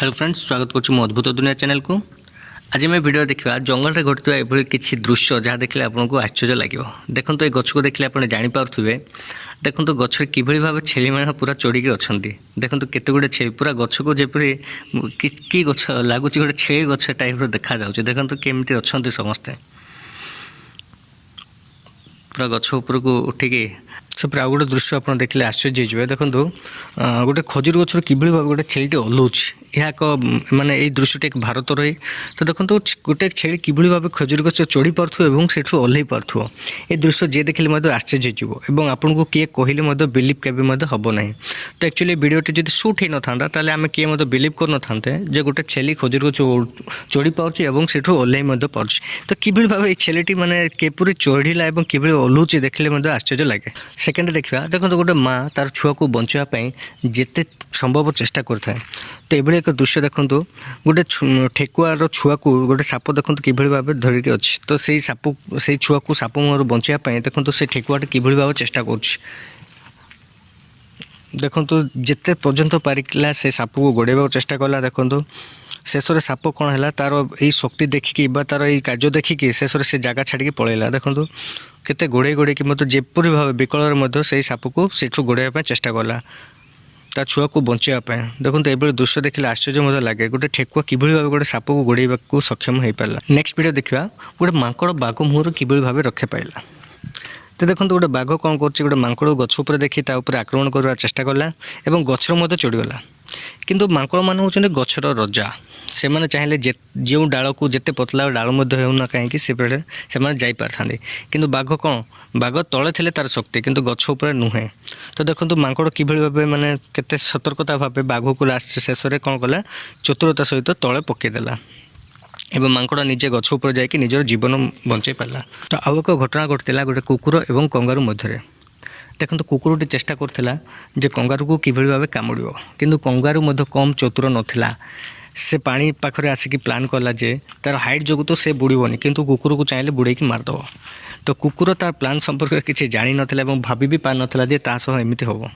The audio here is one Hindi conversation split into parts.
हेलो फ्रेंड्स, स्वागत करुँ मो अद्भुत दुनिया चैनल को। आज मैं वीडियो देखा जंगल में घटुवा एभली किसी दृश्य जहाँ देखले आपको आश्चर्य लगे। देखो ये गछ को देखले आप जानीपे देखो गचर कि भाव छेली मैंने पूरा चढ़ी अच्छा। देखो केते गुड़े छेली पूरा गछ को जपरी कि गछ लगुच गोटे छेली गछ टाइप देखा जाऊँच। देखो केमती अच्छा समस्ते पूरा गछ उपरक उठिकी सब आउ गोटे दृश्य आप देखले आश्चर्य हो। देखो गोटे खजूर गचर कि भाव गोटे छेली ओह्लौच यह एक माने यही दृश्यटी एक भारत रही। तो देखो गोटे छेली कि भाव खजूर गच चढ़ी पार्थो सेठू ओह्लै पार्थो ये दृश्य जी देखिले आश्चर्य हो। आपको किए कहले बिलीव केबे हम ना। तो एक्चुअली वीडियोटी जब सुट हो था ताले आम किए बिलीव कर नए जे गोटे छेली खजूर गच चढ़ी पार्टी सेठू ओह्लै पार्टी। तो कि भाव ये छेलीटी माने केपरी चढ़ला और कि ओह्लौच देखिले आश्चर्य लगे। सेकेंड देखा देखो गोटे माँ तार छुआ को बचाई जिते संभव चेष्टा करता है। तो ये एक दृश्य देखो गोटे ठेकुआर छुआ को गोटे साप देखो कि भाव धरिक अच्छी। तो से साप से छुआ को साप मुहर बचाई देखो से ठेकुआटा कि भाव चेष्टा कर देखो जिते पर्यंत पारिला से साप को गोड़ेबा चेष्टा कला। देखो शेष में साप कौन है तार यही शक्ति देखिकी तार यही कार्य देखिकी शेष में से जगह छाड़ी पलैला। देखो केते गोड़े गोड़े कि जेपरी भाव विकल से साप को सेठू गोड़ाइबा चेष्टा कला ता छुआ को बचाइवाई। देखो ये दृश्य देखिले आश्चर्य लगे गोटे ठेकुआ कि भाव गोटे साप को गोड़ाइबा सक्षम हो पारा। नेक्स्ट वीडियो देखा गोटे मांकड़ बाघ मुहर कि भाव रक्षा पाइला। तो देखो गोटे बाघ कौन कर मांकड़ गछ उपर देखी आक्रमण करने चेष्टा कला और गचर चढ़ीगला। किंतु मांकड़ मान होचंदे गछर रजा से मैंने चाहिए जो डाल को जिते पतला डाल होना कहीं से जाई पारथांदे। किंतु बाघ कौन बाघ तले थे तार शक्ति किंतु गछ उपर नुहे। तो देखो मांकड़ कि भाव माने केते सतर्कता भाव बाघ को लास्ट शेष में कौन कला चतुरता सहित तले पकईदेला एवं मांकड़ निजे गछ उपर जाकि निजर जीवन बचाई पारा। तो आउ एक घटना घटला गोटे कुकुर और कंगारू मध्य। देखो कुकुरटी चेष्टा करथिला जे कंगारू को कि भाव कामुड़ो किंतु कंगारू कम चतुर नथिला। से पानी पाखरे आसिकी प्लान कला जे तार हाइट जो तो से बुड़बनी किंतु कुकुर को चाहिए बुड़ेकी मारदेव। तो कुकुर तार प्लान संपर्क किसी जानी नथिला और भाभी भी पार नथिला जे ता सह एमिति हो।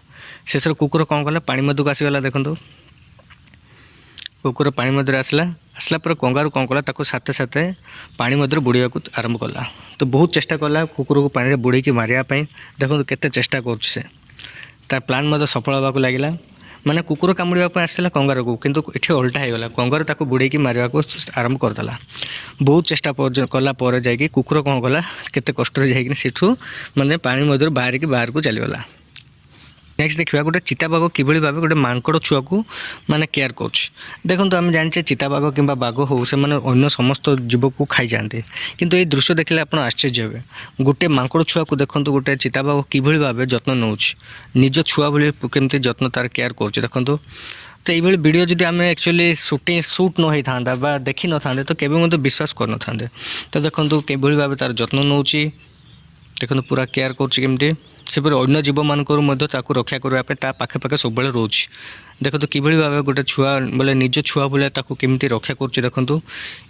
शेष कुकुर कौन कला पानी मध्यक आसीगला। देखो कुकुर पानी मध्य आसला पर कंगारू कौन कला ताको साथे साथे पानी मध्य बुड़ाइबा को आरंभ कला। तो बहुत चेष्टा कला कुकुर को पानी बुड़ेकी मारियापाई। देखो केते चेष्टा कर तार प्लान मध्य सफल होगा लगिला। माने कुकुर कामुड़ा आसला कंगारू को किंतु ये उल्टा होगला कंगारू ताको बुड़ेकी मारिबा को आरंभ करदेला। बहुत चेष्टा कला पर जाकि कुकुर कौन कला केते कष्ट जाकि सेठू माने पानी मध्य बाहर को चलीगला। नेक्स्ट देखा गोटे चिताबाघ कि भाव गोटे मांकड़ छुआ को माने केयर कर। देखो आम जाने चिताबाघ कि बाघ हो से अन्य समस्त जीव को खाई जाते किंतु ये दृश्य देखले आप आश्चर्य हे। गोटे मांकड़ छुआ को देखो गोटे चिताबाघ कि भाव जत्न नौ निज छुआ भाई केमती जत्न तार केयर कर। देखो तो ये वीडियो जब आम एक्चुअली शूट न होता बा देखी न था तो केवे विश्वास कर न था। तो देखो कि भाव तार जत्न नौ देखो पूरा केयर करमती सेपरी अन्य जीव मानक रक्षा करने पाखे पाखे सब रोच। देखो कि भाव गोटे छुआ बोले निज छुआ बोले केमती रक्षा कर। देखो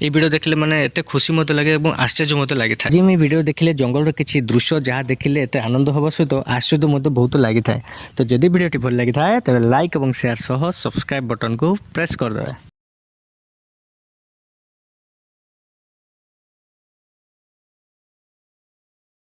ये वीडियो देखले माने एते खुशी मत लगे और आश्चर्य मत लगी था। जी मैं वीडियो देखिले जंगल किसी दृश्य जहाँ देखिले एते आनंद हवा सहित आश्चर्य मत बहुत लगी था। तो जदि वीडियोटी भल लगी था तेज लाइक और शेयर सह सब्सक्राइब बटन को प्रेस करदे।